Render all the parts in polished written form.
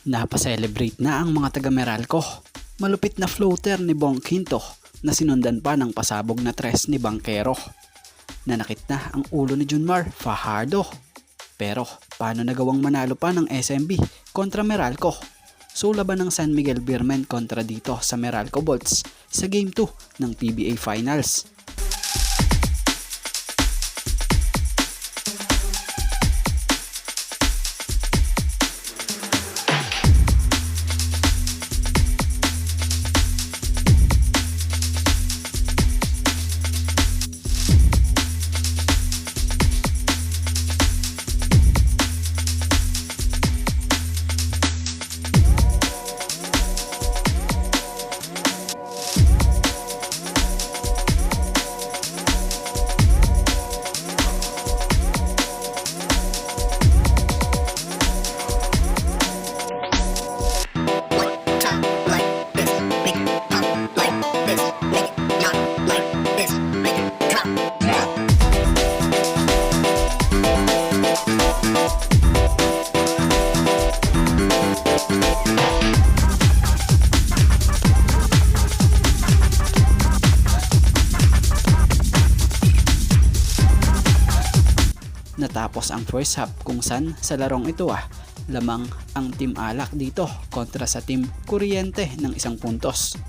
Napaselebrate na ang mga taga Meralco. Malupit na floater ni Bong Quinto na sinundan pa ng pasabog na tres ni Banquero. Nanakit na ang ulo ni Junmar Fajardo. Pero paano nagawang manalo pa ng SMB kontra Meralco? So laban ng San Miguel Beermen kontra dito sa Meralco Bolts sa Game 2 ng PBA Finals. Natapos ang first half kung saan sa larong ito lamang ang Team Alak dito kontra sa Team Kuryente ng 1 puntos.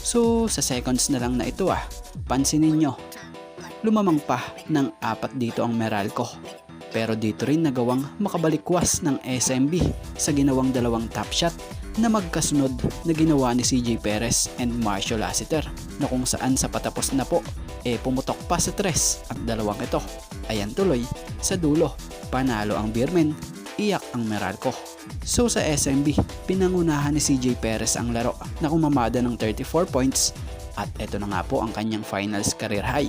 So sa seconds na lang na ito pansinin nyo, lumamang pa ng 4 dito ang Meralco. Pero dito rin nagawang makabalikwas ng SMB sa ginawang 2 top shot na magkasunod na ginawa ni CJ Perez and Marcio Lassiter, na kung saan sa patapos na po pumutok pa sa 3 ang 2 ito. Ayan, tuloy sa dulo panalo ang Beermen, iyak ang Meralco. So sa SMB, pinangunahan ni CJ Perez ang laro na kumamada ng 34 points at ito na nga po ang kanyang finals career high.